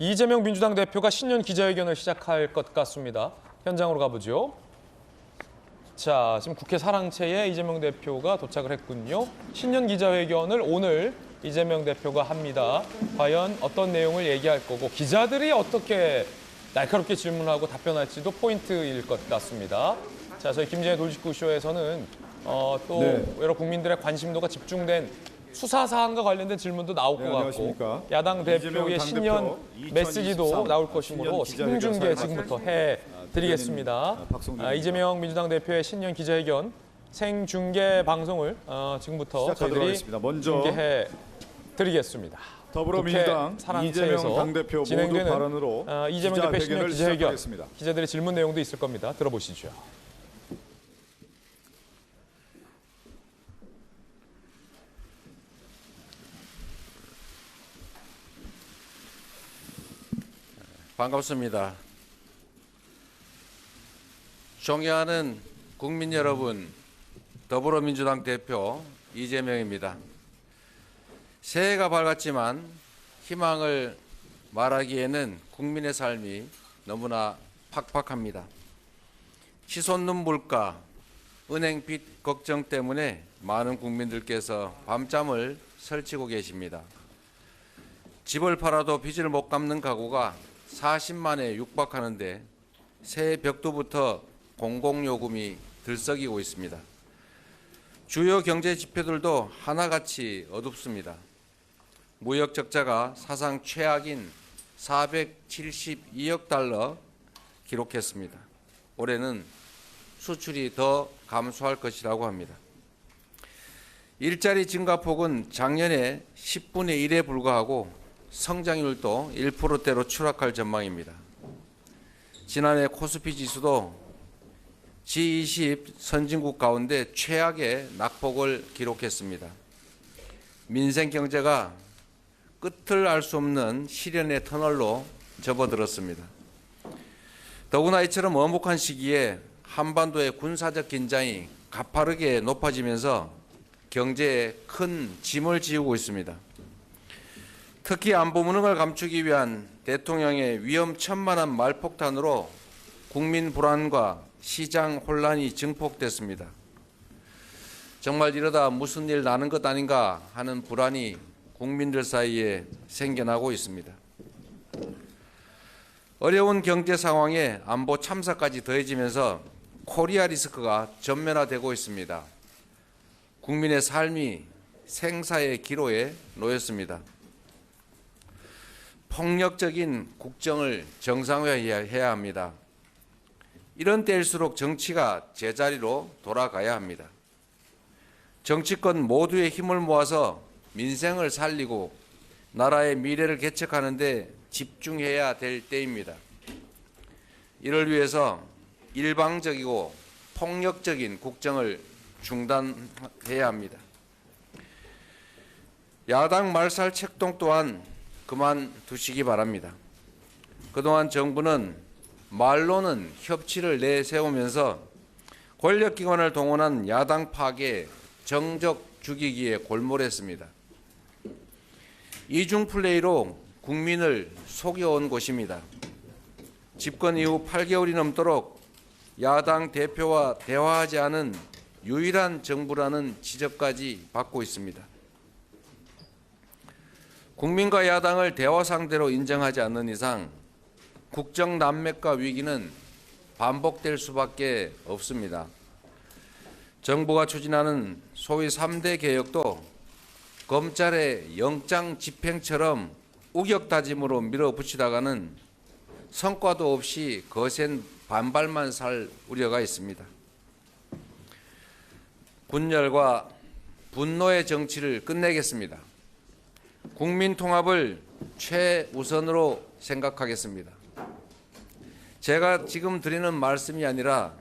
이재명 민주당 대표가 신년 기자회견을 시작할 것 같습니다. 현장으로 가보죠. 자, 지금 국회 사랑채에 이재명 대표가 도착을 했군요. 신년 기자회견을 오늘 이재명 대표가 합니다. 과연 어떤 내용을 얘기할 거고 기자들이 어떻게 날카롭게 질문하고 답변할지도 포인트일 것 같습니다. 자, 저희 김진애 돌직구쇼에서는 여러 국민들의 관심도가 집중된 수사 사안과 관련된 질문도 나올 것 같고 야당 대표의 신년 메시지도 나올 것이므로 생중계 지금부터 해드리겠습니다. 이재명 민주당 대표의 신년 기자회견 생중계 방송을 지금부터 저희들이 중계해 드리겠습니다. 더불어민주당 이재명 당대표 모두 진행되는 발언으로 이재명 대표 신년 기자회견 시작하겠습니다. 기자들의 질문 내용도 있을 겁니다. 들어보시죠. 반갑습니다. 존경하는 국민 여러분, 더불어민주당 대표 이재명입니다. 새해가 밝았지만 희망을 말하기에는 국민의 삶이 너무나 팍팍합니다. 치솟는 물가, 은행빚 걱정 때문에 많은 국민들께서 밤잠을 설치고 계십니다. 집을 팔아도 빚을 못 갚는 가구가 40만에 육박하는데 새해 벽두부터 공공요금이 들썩이고 있습니다. 주요 경제 지표들도 하나같이 어둡습니다. 무역 적자가 사상 최악인 472억 달러 기록했습니다. 올해는 수출이 더 감소할 것이라고 합니다. 일자리 증가폭은 작년에 10분의 1에 불과하고 성장률도 1%대로 추락할 전망입니다. 지난해 코스피 지수도 G20 선진국 가운데 최악의 낙폭을 기록했습니다. 민생 경제가 끝을 알 수 없는 시련의 터널로 접어들었습니다. 더구나 이처럼 엄혹한 시기에 한반도의 군사적 긴장이 가파르게 높아지면서 경제에 큰 짐을 지우고 있습니다. 특히 안보 무능을 감추기 위한 대통령의 위험천만한 말폭탄으로 국민 불안과 시장 혼란이 증폭됐습니다. 정말 이러다 무슨 일 나는 것 아닌가 하는 불안이 국민들 사이에 생겨나고 있습니다. 어려운 경제 상황에 안보 참사까지 더해지면서 코리아 리스크가 전면화되고 있습니다. 국민의 삶이 생사의 기로에 놓였습니다. 폭력적인 국정을 정상화해야 합니다. 이런 때일수록 정치가 제자리로 돌아가야 합니다. 정치권 모두의 힘을 모아서 민생을 살리고 나라의 미래를 개척하는 데 집중해야 될 때입니다. 이를 위해서 일방적이고 폭력적인 국정을 중단해야 합니다. 야당 말살 책동 또한 그만두시기 바랍니다. 그동안 정부는 말로는 협치를 내세우면서 권력기관을 동원한 야당 파괴, 정적 죽이기에 골몰했습니다. 이중 플레이로 국민을 속여온 것입니다. 집권 이후 8개월이 넘도록 야당 대표와 대화하지 않은 유일한 정부라는 지적까지 받고 있습니다. 국민과 야당을 대화 상대로 인정하지 않는 이상 국정 난맥과 위기는 반복될 수밖에 없습니다. 정부가 추진하는 소위 3대 개혁도 검찰의 영장 집행처럼 우격다짐으로 밀어붙이다가는 성과도 없이 거센 반발만 살 우려가 있습니다. 분열과 분노의 정치를 끝내겠습니다. 국민 통합을 최우선으로 생각하겠습니다. 제가 지금 드리는 말씀이 아니라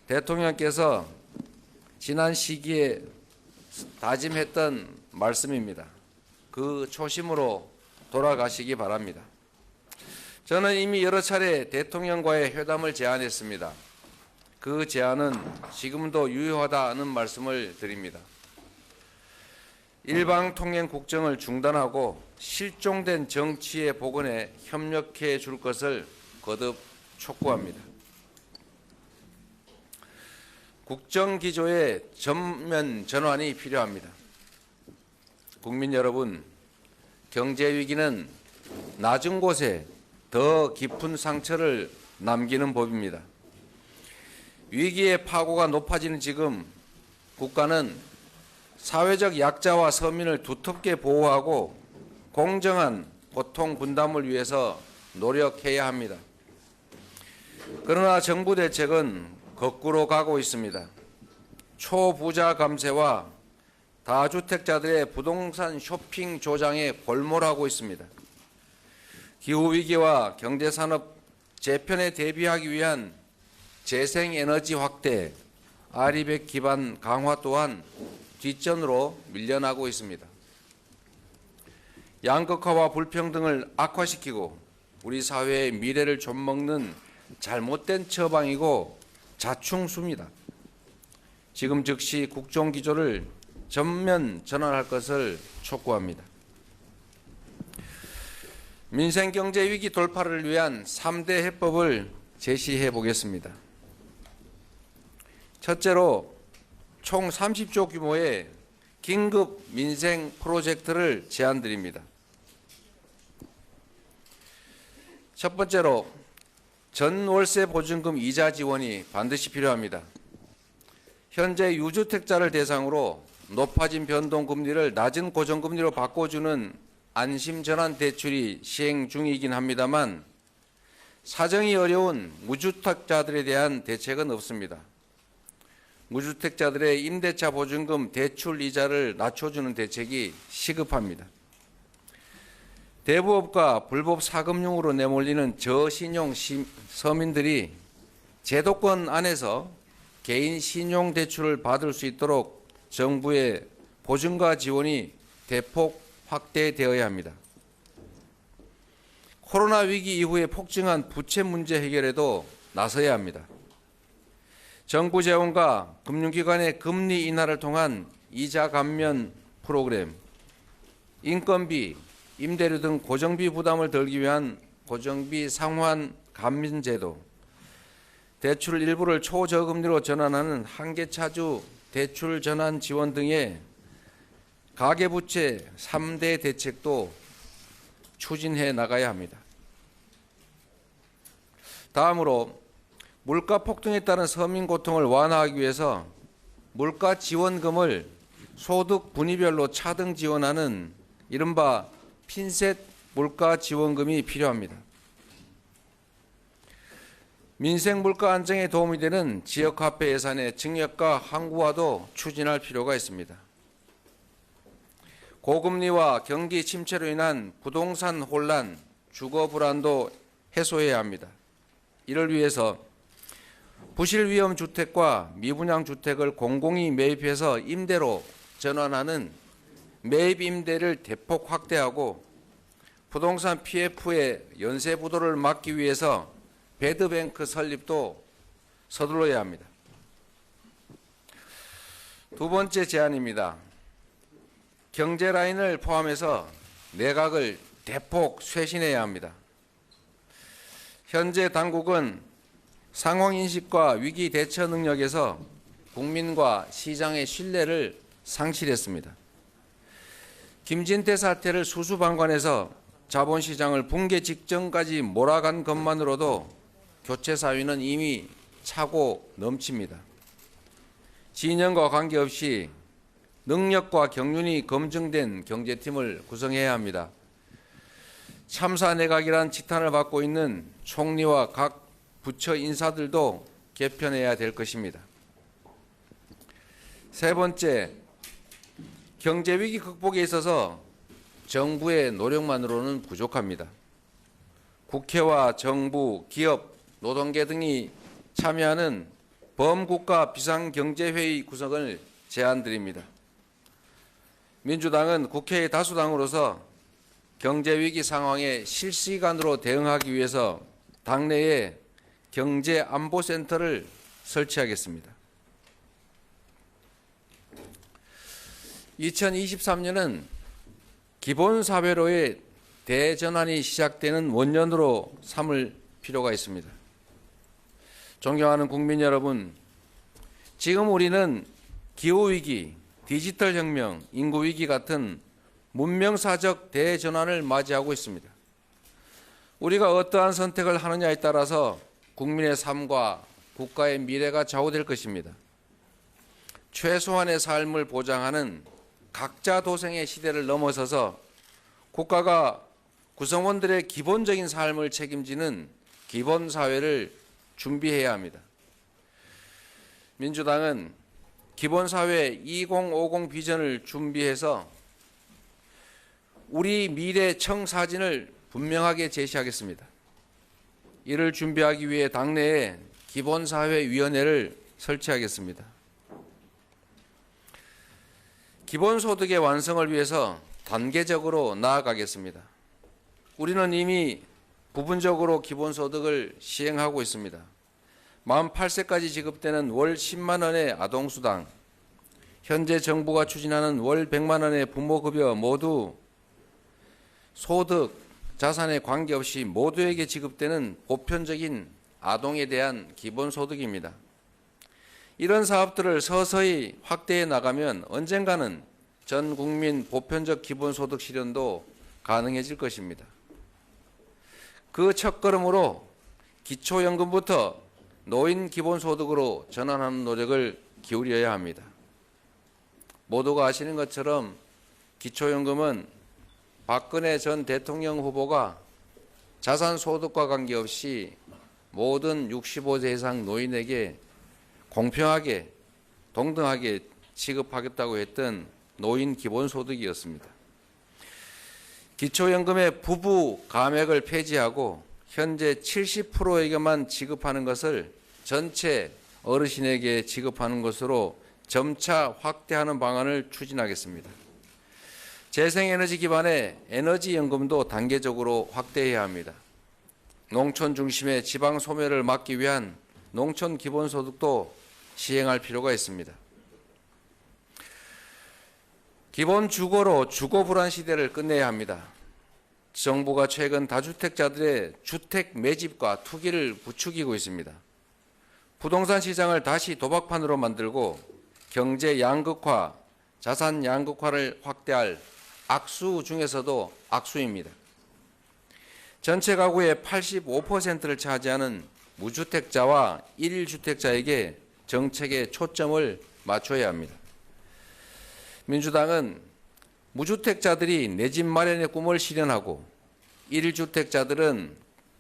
대통령께서 지난 시기에 다짐했던 말씀입니다. 그 초심으로 돌아가시기 바랍니다. 저는 이미 여러 차례 대통령과의 회담을 제안했습니다. 그 제안은 지금도 유효하다는 말씀을 드립니다. 일방통행 국정을 중단하고 실종된 정치의 복원에 협력해 줄 것을 거듭 촉구합니다. 국정기조의 전면 전환이 필요합니다. 국민 여러분, 경제위기는 낮은 곳에 더 깊은 상처를 남기는 법입니다. 위기의 파고가 높아지는 지금 국가는 사회적 약자와 서민을 두텁게 보호하고 공정한 고통 분담을 위해서 노력해야 합니다. 그러나 정부 대책은 거꾸로 가고 있습니다. 초부자 감세와 다주택자들의 부동산 쇼핑 조장에 골몰하고 있습니다. 기후위기와 경제산업 재편에 대비하기 위한 재생에너지 확대, 아리백 기반 강화 또한 뒷전으로 밀려나고 있습니다. 양극화와 불평등을 악화시키고 우리 사회의 미래를 좀먹는 잘못된 처방이고 자충수입니다. 지금 즉시 국정기조를 전면 전환할 것을 촉구합니다. 민생경제위기 돌파를 위한 3대 해법을 제시해 보겠습니다. 첫째로 총 30조 규모의 긴급 민생 프로젝트를 제안드립니다. 첫 번째로 전월세 보증금 이자 지원이 반드시 필요합니다. 현재 유주택자를 대상으로 높아진 변동금리를 낮은 고정금리로 바꿔주는 안심전환 대출이 시행 중이긴 합니다만 사정이 어려운 무주택자들에 대한 대책은 없습니다. 무주택자들의 임대차 보증금 대출 이자를 낮춰주는 대책이 시급합니다. 대부업과 불법 사금융으로 내몰리는 저신용 서민들이 제도권 안에서 개인 신용 대출을 받을 수 있도록 정부의 보증과 지원이 대폭 확대되어야 합니다. 코로나 위기 이후에 폭증한 부채 문제 해결에도 나서야 합니다. 정부 재원과 금융기관의 금리 인하를 통한 이자 감면 프로그램, 인건비, 임대료 등 고정비 부담을 덜기 위한 고정비 상환 감면 제도, 대출 일부를 초저금리로 전환하는 한계차주 대출 전환 지원 등의 가계부채 3대 대책도 추진해 나가야 합니다. 다음으로 물가 폭등에 따른 서민 고통을 완화하기 위해서 물가 지원금을 소득 분위별로 차등 지원하는 이른바 핀셋 물가 지원금이 필요합니다. 민생 물가 안정에 도움이 되는 지역화폐 예산의 증액과 항구화도 추진할 필요가 있습니다. 고금리와 경기 침체로 인한 부동산 혼란, 주거 불안도 해소해야 합니다. 이를 위해서 부실 위험 주택과 미분양 주택을 공공이 매입해서 임대로 전환하는 매입 임대를 대폭 확대하고 부동산 PF의 연쇄 부도를 막기 위해서 배드뱅크 설립도 서둘러야 합니다. 두 번째 제안입니다. 경제 라인을 포함해서 내각을 대폭 쇄신해야 합니다. 현재 당국은 상황인식과 위기 대처 능력에서 국민과 시장의 신뢰를 상실했습니다. 김진태 사태를 수수방관해서 자본시장을 붕괴 직전까지 몰아간 것만으로도 교체 사위는 이미 차고 넘칩니다. 진영과 관계없이 능력과 경륜이 검증된 경제팀을 구성해야 합니다. 참사 내각이란 지탄을 받고 있는 총리와 각 부처 인사들도 개편해야 될 것입니다. 세 번째, 경제위기 극복에 있어서 정부의 노력만으로는 부족합니다. 국회와 정부, 기업, 노동계 등이 참여하는 범국가 비상경제회의 구성을 제안드립니다. 민주당은 국회의 다수당으로서 경제위기 상황에 실시간으로 대응하기 위해서 당내에 경제안보센터를 설치하겠습니다. 2023년은 기본사회로의 대전환이 시작되는 원년으로 삼을 필요가 있습니다. 존경하는 국민 여러분, 지금 우리는 기후위기, 디지털혁명, 인구위기 같은 문명사적 대전환을 맞이하고 있습니다. 우리가 어떠한 선택을 하느냐에 따라서 국민의 삶과 국가의 미래가 좌우될 것입니다. 최소한의 삶을 보장하는 각자 도생의 시대를 넘어서서 국가가 구성원들의 기본적인 삶을 책임지는 기본사회를 준비해야 합니다. 민주당은 기본사회 2050 비전을 준비해서 우리 미래 청사진을 분명하게 제시하겠습니다. 이를 준비하기 위해 당내에 기본사회위원회를 설치하겠습니다. 기본소득의 완성을 위해서 단계적으로 나아가겠습니다. 우리는 이미 부분적으로 기본소득을 시행하고 있습니다. 만 8세까지 지급되는 월 10만 원의 아동수당, 현재 정부가 추진하는 월 100만 원의 부모급여 모두 소득, 자산에 관계없이 모두에게 지급되는 보편적인 아동에 대한 기본소득입니다. 이런 사업들을 서서히 확대해 나가면 언젠가는 전 국민 보편적 기본소득 실현도 가능해질 것입니다. 그 첫걸음으로 기초연금부터 노인 기본소득으로 전환하는 노력을 기울여야 합니다. 모두가 아시는 것처럼 기초연금은 박근혜 전 대통령 후보가 자산소득과 관계없이 모든 65세 이상 노인에게 공평하게 동등하게 지급하겠다고 했던 노인 기본소득이었습니다. 기초연금의 부부 감액을 폐지하고 현재 70%에게만 지급하는 것을 전체 어르신에게 지급하는 것으로 점차 확대하는 방안을 추진하겠습니다. 재생에너지 기반의 에너지연금도 단계적으로 확대해야 합니다. 농촌 중심의 지방 소멸을 막기 위한 농촌 기본소득도 시행할 필요가 있습니다. 기본 주거로 주거 불안 시대를 끝내야 합니다. 정부가 최근 다주택자들의 주택 매집과 투기를 부추기고 있습니다. 부동산 시장을 다시 도박판으로 만들고 경제 양극화, 자산 양극화를 확대할 악수 중에서도 악수입니다. 전체 가구의 85%를 차지하는 무주택자와 1주택자에게 정책의 초점을 맞춰야 합니다. 민주당은 무주택자들이 내 집 마련의 꿈을 실현하고 1주택자들은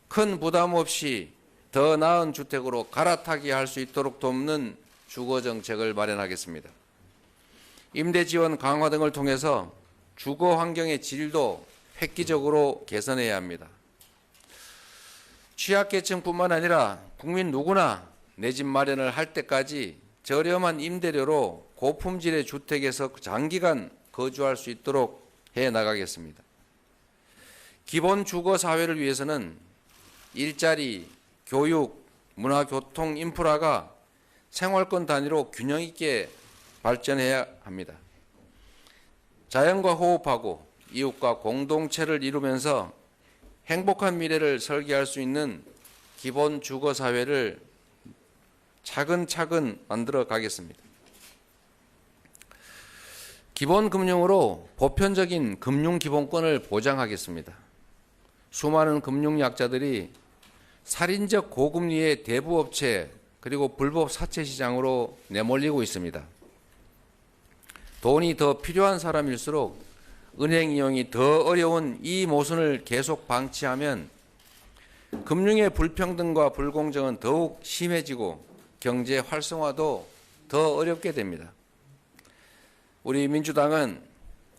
큰 부담 없이 더 나은 주택으로 갈아타게 할 수 있도록 돕는 주거정책을 마련하겠습니다. 임대지원 강화 등을 통해서 주거 환경의 질도 획기적으로 개선해야 합니다. 취약계층뿐만 아니라 국민 누구나 내 집 마련을 할 때까지 저렴한 임대료로 고품질의 주택에서 장기간 거주할 수 있도록 해 나가겠습니다. 기본 주거 사회를 위해서는 일자리, 교육, 문화, 교통, 인프라가 생활권 단위로 균형 있게 발전해야 합니다. 자연과 호흡하고 이웃과 공동체를 이루면서 행복한 미래를 설계할 수 있는 기본 주거 사회를 차근차근 만들어 가겠습니다. 기본 금융으로 보편적인 금융 기본권을 보장하겠습니다. 수많은 금융 약자들이 살인적 고금리의 대부업체 그리고 불법 사채 시장으로 내몰리고 있습니다. 돈이 더 필요한 사람일수록 은행 이용이 더 어려운 이 모순을 계속 방치하면 금융의 불평등과 불공정은 더욱 심해지고 경제 활성화도 더 어렵게 됩니다. 우리 민주당은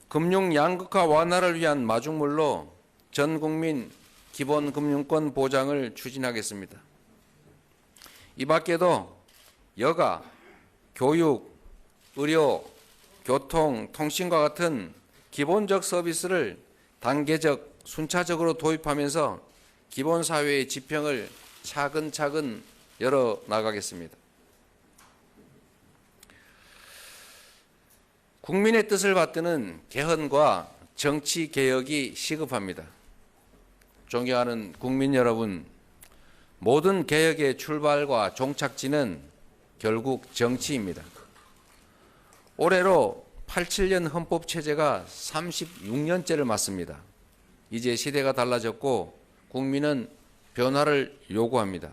금융 양극화 완화를 위한 마중물로 전 국민 기본 금융권 보장을 추진하겠습니다. 이 밖에도 여가, 교육, 의료, 교통, 통신과 같은 기본적 서비스를 단계적, 순차적으로 도입하면서 기본사회의 지평을 차근차근 열어나가겠습니다. 국민의 뜻을 받드는 개헌과 정치 개혁이 시급합니다. 존경하는 국민 여러분, 모든 개혁의 출발과 종착지는 결국 정치입니다. 올해로 87년 헌법체제가 36년째를 맞습니다. 이제 시대가 달라졌고 국민은 변화를 요구합니다.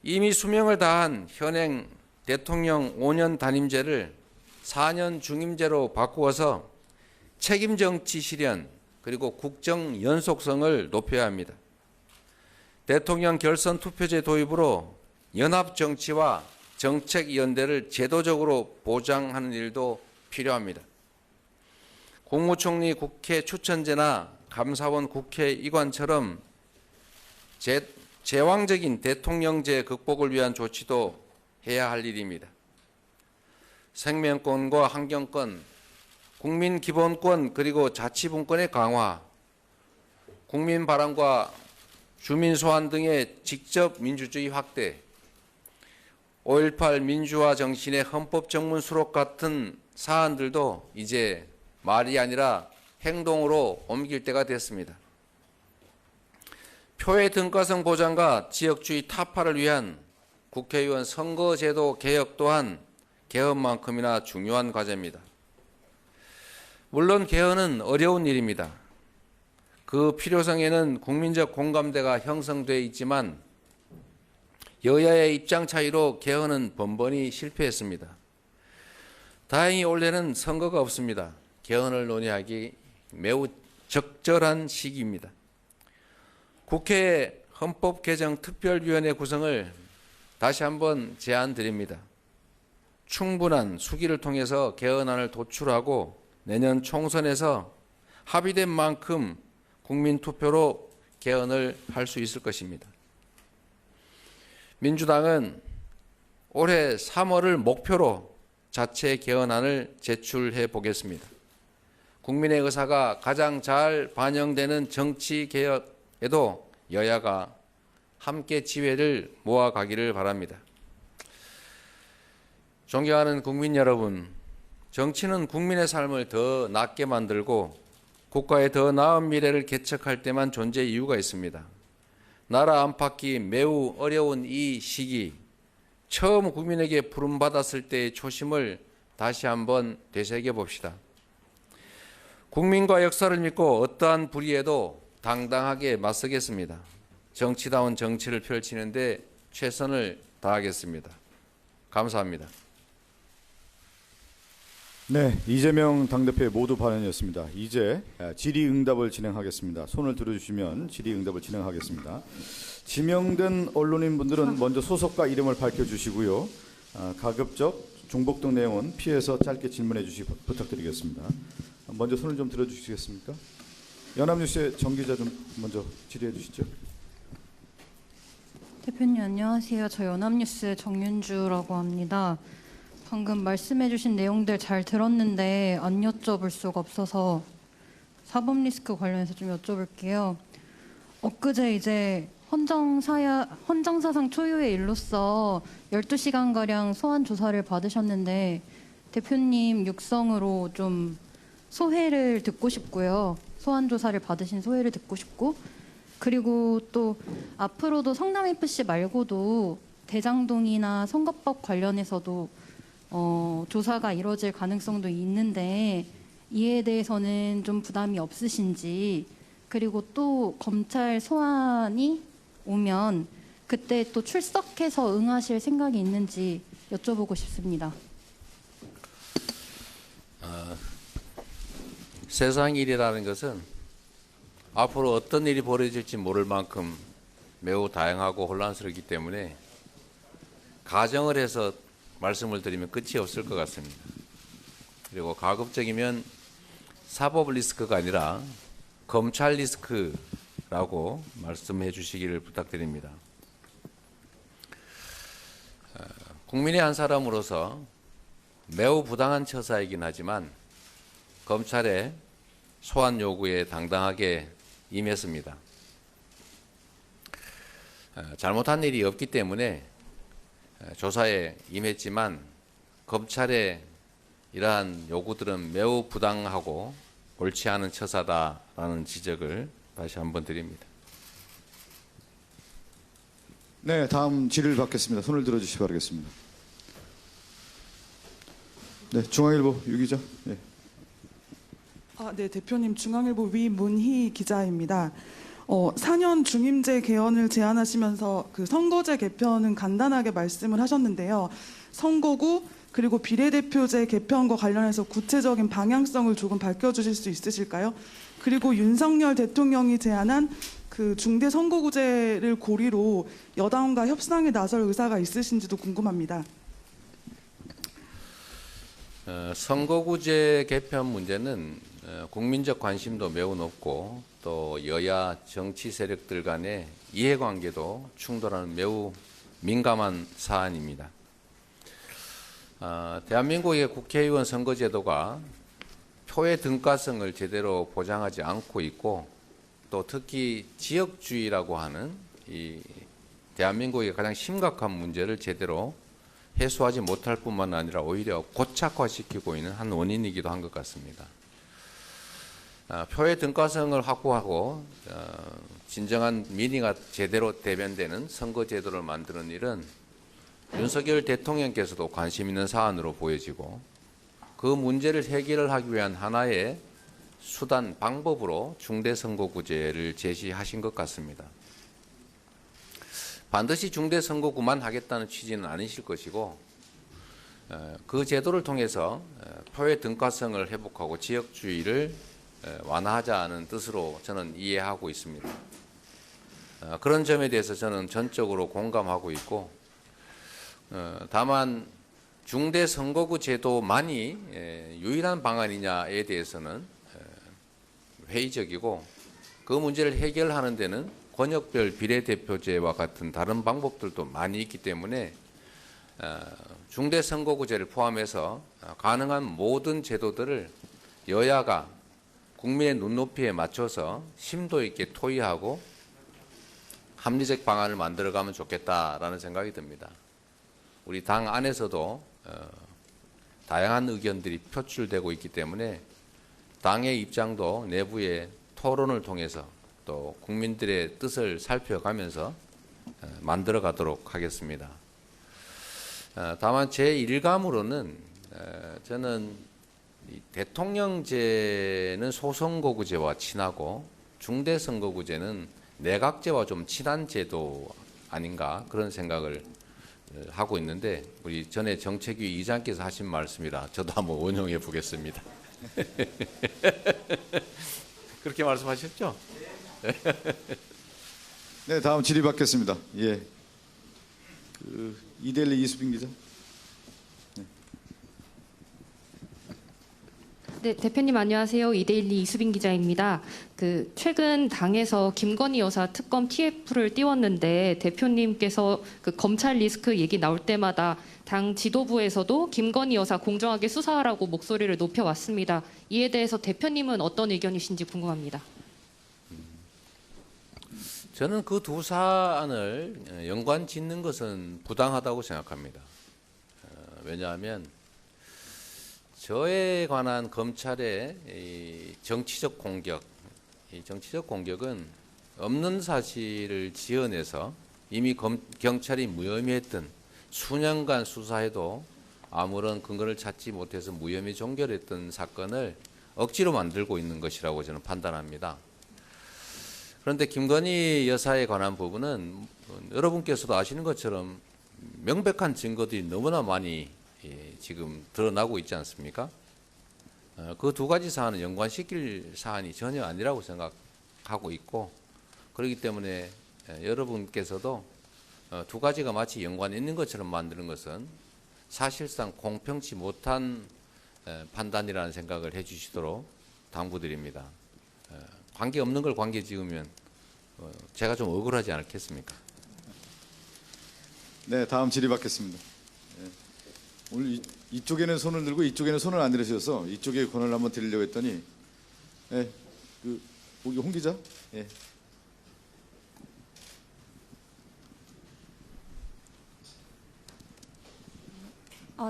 이미 수명을 다한 현행 대통령 5년 단임제를 4년 중임제로 바꾸어서 책임 정치 실현 그리고 국정 연속성을 높여야 합니다. 대통령 결선 투표제 도입으로 연합 정치와 정책 연대를 제도적으로 보장하는 일도 필요합니다. 국무총리 국회 추천제나 감사원 국회의관처럼 제왕적인 대통령제 극복을 위한 조치도 해야 할 일입니다. 생명권과 환경권, 국민 기본권 그리고 자치분권의 강화, 국민 바람과 주민 소환 등의 직접 민주주의 확대, 5.18 민주화 정신의 헌법 정문 수록 같은 사안들도 이제 말이 아니라 행동으로 옮길 때가 됐습니다. 표의 등가성 보장과 지역주의 타파를 위한 국회의원 선거제도 개혁 또한 개헌만큼이나 중요한 과제입니다. 물론 개헌은 어려운 일입니다. 그 필요성에는 국민적 공감대가 형성돼 있지만 여야의 입장 차이로 개헌은 번번이 실패했습니다. 다행히 올해는 선거가 없습니다. 개헌을 논의하기 매우 적절한 시기입니다. 국회 헌법개정특별위원회 구성을 다시 한번 제안드립니다. 충분한 수기를 통해서 개헌안을 도출하고 내년 총선에서 합의된 만큼 국민투표로 개헌을 할 수 있을 것입니다. 민주당은 올해 3월을 목표로 자체 개헌안을 제출해 보겠습니다. 국민의 의사가 가장 잘 반영되는 정치 개혁에도 여야가 함께 지혜를 모아가기를 바랍니다. 존경하는 국민 여러분, 정치는 국민의 삶을 더 낫게 만들고 국가의 더 나은 미래를 개척할 때만 존재 이유가 있습니다. 나라 안팎이 매우 어려운 이 시기, 처음 국민에게 부름받았을 때의 초심을 다시 한번 되새겨 봅시다. 국민과 역사를 믿고 어떠한 불의에도 당당하게 맞서겠습니다. 정치다운 정치를 펼치는데 최선을 다하겠습니다. 감사합니다. 네, 이재명 당대표의 모두 발언이었습니다. 이제 질의응답을 진행하겠습니다. 손을 들어주시면 질의응답을 진행하겠습니다. 지명된 언론인분들은 먼저 소속과 이름을 밝혀주시고요. 가급적 중복된 내용은 피해서 짧게 질문해 주시기 부탁드리겠습니다. 먼저 손을 좀 들어주시겠습니까? 연합뉴스의 정 기자 좀 먼저 질의해 주시죠. 대표님 안녕하세요. 저 연합뉴스 정윤주라고 합니다. 방금 말씀해주신 내용들 잘 들었는데 안 여쭤볼 수가 없어서 사법 리스크 관련해서 좀 여쭤볼게요. 엊그제 이제 헌정사상 초유의 일로서 12시간가량 소환 조사를 받으셨는데 대표님 육성으로 좀 소회를 듣고 싶고요. 소환 조사를 받으신 소회를 듣고 싶고, 그리고 또 앞으로도 성남FC 말고도 대장동이나 선거법 관련해서도 조사가 이루어질 가능성도 있는데 이에 대해서는 좀 부담이 없으신지, 그리고 또 검찰 소환이 오면 그때 또 출석해서 응하실 생각이 있는지 여쭤보고 싶습니다. 세상 일이라는 것은 앞으로 어떤 일이 벌어질지 모를 만큼 매우 다양하고 혼란스럽기 때문에 가정을 해서 말씀을 드리면 끝이 없을 것 같습니다. 그리고 가급적이면 사법 리스크가 아니라 검찰 리스크라고 말씀해 주시기를 부탁드립니다. 국민의 한 사람으로서 매우 부당한 처사이긴 하지만 검찰의 소환 요구에 당당하게 임했습니다. 잘못한 일이 없기 때문에 조사에 임했지만 검찰의 이러한 요구들은 매우 부당하고 옳지 않은 처사다라는 지적을 다시 한번 드립니다. 네, 다음 질의를 받겠습니다. 손을 들어주시기 바라겠습니다. 네, 중앙일보 유 기자. 네. 네, 대표님 중앙일보 위문희 기자입니다. 4년 중임제 개헌을 제안하시면서 그 선거제 개편은 간단하게 말씀을 하셨는데요. 선거구 그리고 비례대표제 개편과 관련해서 구체적인 방향성을 조금 밝혀주실 수 있으실까요? 그리고 윤석열 대통령이 제안한 그 중대 선거구제를 고리로 여당과 협상에 나설 의사가 있으신지도 궁금합니다. 선거구제 개편 문제는 국민적 관심도 매우 높고 또 여야 정치 세력들 간의 이해관계도 충돌하는 매우 민감한 사안입니다. 대한민국의 국회의원 선거제도가 표의 등가성을 제대로 보장하지 않고 있고 또 특히 지역주의라고 하는 이 대한민국의 가장 심각한 문제를 제대로 해소하지 못할 뿐만 아니라 오히려 고착화시키고 있는 한 원인이기도 한 것 같습니다. 표의 등가성을 확보하고 진정한 민의가 제대로 대변되는 선거제도를 만드는 일은 윤석열 대통령께서도 관심 있는 사안으로 보여지고 그 문제를 해결을 하기 위한 하나의 수단, 방법으로 중대선거구제를 제시하신 것 같습니다. 반드시 중대선거구만 하겠다는 취지는 아니실 것이고 그 제도를 통해서 표의 등가성을 회복하고 지역주의를 완화하자는 뜻으로 저는 이해하고 있습니다. 그런 점에 대해서 저는 전적으로 공감하고 있고 다만 중대선거구 제도만이 유일한 방안이냐에 대해서는 회의적이고 그 문제를 해결하는 데는 권역별 비례대표제와 같은 다른 방법들도 많이 있기 때문에 중대선거구제를 포함해서 가능한 모든 제도들을 여야가 국민의 눈높이에 맞춰서 심도 있게 토의하고 합리적 방안을 만들어가면 좋겠다라는 생각이 듭니다. 우리 당 안에서도 다양한 의견들이 표출되고 있기 때문에 당의 입장도 내부의 토론을 통해서 또 국민들의 뜻을 살펴가면서 만들어 가도록 하겠습니다. 다만 제 일감으로는 저는 대통령제는 소선거구제와 친하고 중대선거구제는 내각제와 좀 친한 제도 아닌가 그런 생각을 하고 있는데 우리 전에 정책위 의장께서 하신 말씀이라 저도 한번 원용해 보겠습니다. 그렇게 말씀하셨죠? 네, 다음 질의 받겠습니다. 예, 이데일리 이수빈 기자. 네, 대표님 안녕하세요. 이데일리 이수빈 기자입니다. 최근 당에서 김건희 여사 특검 TF를 띄웠는데 대표님께서 검찰 리스크 얘기 나올 때마다 당 지도부에서도 김건희 여사 공정하게 수사하라고 목소리를 높여왔습니다. 이에 대해서 대표님은 어떤 의견이신지 궁금합니다. 저는 그 두 사안을 연관 짓는 것은 부당하다고 생각합니다. 왜냐하면 저에 관한 검찰의 이 정치적 공격, 이 정치적 공격은 없는 사실을 지어내서 이미 경찰이 무혐의했던 수년간 수사해도 아무런 근거를 찾지 못해서 무혐의 종결했던 사건을 억지로 만들고 있는 것이라고 저는 판단합니다. 그런데 김건희 여사에 관한 부분은 여러분께서도 아시는 것처럼 명백한 증거들이 너무나 많이 지금 드러나고 있지 않습니까? 그 두 가지 사안은 연관시킬 사안이 전혀 아니라고 생각하고 있고 그렇기 때문에 여러분께서도 두 가지가 마치 연관이 있는 것처럼 만드는 것은 사실상 공평치 못한 판단이라는 생각을 해주시도록 당부드립니다. 관계없는 걸 관계 지으면 제가 좀 억울하지 않겠습니까? 네, 다음 질의 받겠습니다. 오늘 이쪽에는 손을 들고 이쪽에는 손을 안 들으셔서 이쪽에 권한을 한번 드리려고 했더니 여기 홍 기자. 예.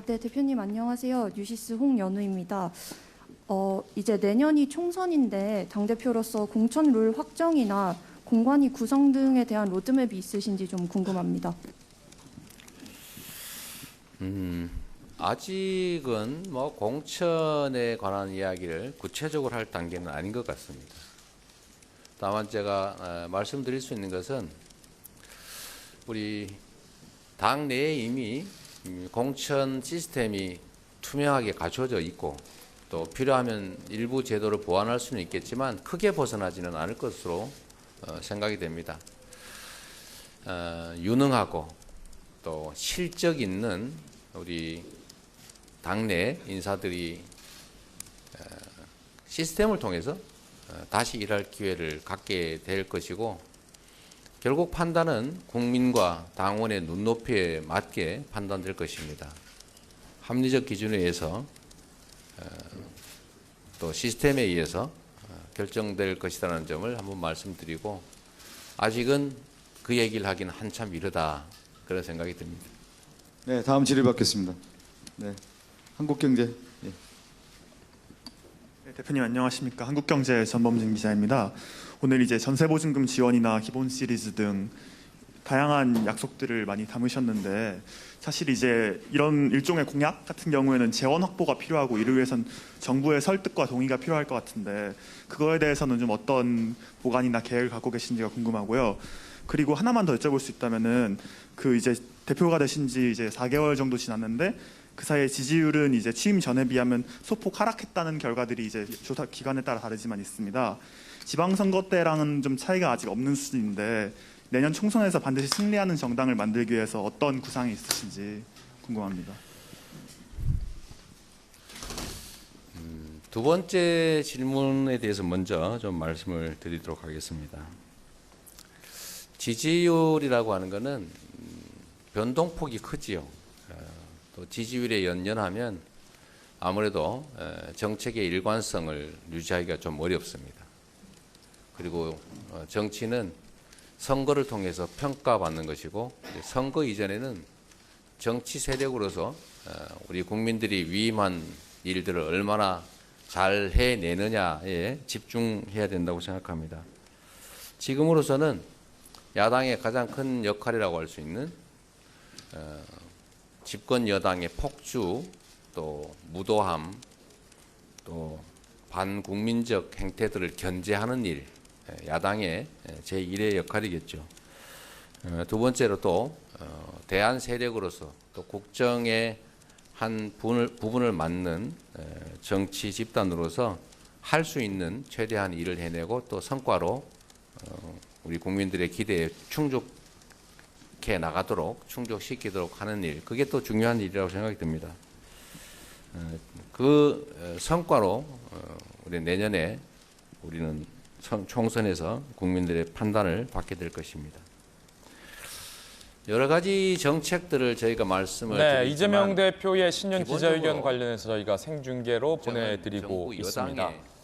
네, 대표님 안녕하세요. 뉴시스 홍연우입니다. 이제 내년이 총선인데 당대표로서 공천 룰 확정이나 공관위 구성 등에 대한 로드맵이 있으신지 좀 궁금합니다. 아직은 뭐 공천에 관한 이야기를 구체적으로 할 단계는 아닌 것 같습니다. 다만 제가 말씀드릴 수 있는 것은 우리 당 내에 이미 공천 시스템이 투명하게 갖춰져 있고 또 필요하면 일부 제도를 보완할 수는 있겠지만 크게 벗어나지는 않을 것으로 생각이 됩니다. 유능하고 또 실적 있는 우리 당내 인사들이 시스템을 통해서 다시 일할 기회를 갖게 될 것이고 결국 판단은 국민과 당원의 눈높이에 맞게 판단될 것입니다. 합리적 기준에 의해서 또 시스템에 의해서 결정될 것이라는 점을 한번 말씀드리고 아직은 그 얘기를 하기는 한참 이르다 그런 생각이 듭니다. 네, 다음 질의 받겠습니다. 네, 한국경제. 예. 네, 대표님 안녕하십니까. 한국경제 전범진 기자입니다. 오늘 이제 전세보증금 지원이나 기본 시리즈 등 다양한 약속들을 많이 담으셨는데 사실 이제 이런 일종의 공약 같은 경우에는 재원 확보가 필요하고 이를 위해선 정부의 설득과 동의가 필요할 것 같은데 그거에 대해서는 좀 어떤 보관이나 계획을 갖고 계신지가 궁금하고요. 그리고 하나만 더 여쭤볼 수 있다면은 그 이제 대표가 되신 지 이제 4개월 정도 지났는데 그 사이에 지지율은 이제 취임 전에 비하면 소폭 하락했다는 결과들이 이제 조사 기관에 따라 다르지만 있습니다. 지방선거 때랑은 좀 차이가 아직 없는 수준인데 내년 총선에서 반드시 승리하는 정당을 만들기 위해서 어떤 구상이 있으신지 궁금합니다. 두 번째 질문에 대해서 먼저 좀 말씀을 드리도록 하겠습니다. 지지율이라고 하는 것은 변동폭이 크지요. 또 지지율에 연연하면 아무래도 정책의 일관성을 유지하기가 좀 어렵습니다. 그리고 정치는 선거를 통해서 평가받는 것이고 선거 이전에는 정치 세력으로서 우리 국민들이 위임한 일들을 얼마나 잘 해내느냐에 집중해야 된다고 생각합니다. 지금으로서는 야당의 가장 큰 역할이라고 할 수 있는 집권 여당의 폭주, 또 무도함, 또 반국민적 행태들을 견제하는 일, 야당의 제1의 역할이겠죠. 두 번째로 또 대안 세력으로서 또 국정의 한 부분을 맡는 정치 집단으로서 할 수 있는 최대한 일을 해내고 또 성과로 우리 국민들의 기대에 충족해 나가도록 충족시키도록 하는 일, 그게 또 중요한 일이라고 생각이 듭니다. 그 성과로 우리 내년에 우리는 총선에서 국민들의 판단을 받게 될 것입니다. 여러 가지 정책들을 저희가 말씀을 드리지만 이재명 대표의 신년 기본적으로 기자회견 관련해서 저희가 생중계로 저는 보내드리고 정부 있습니다. 여당의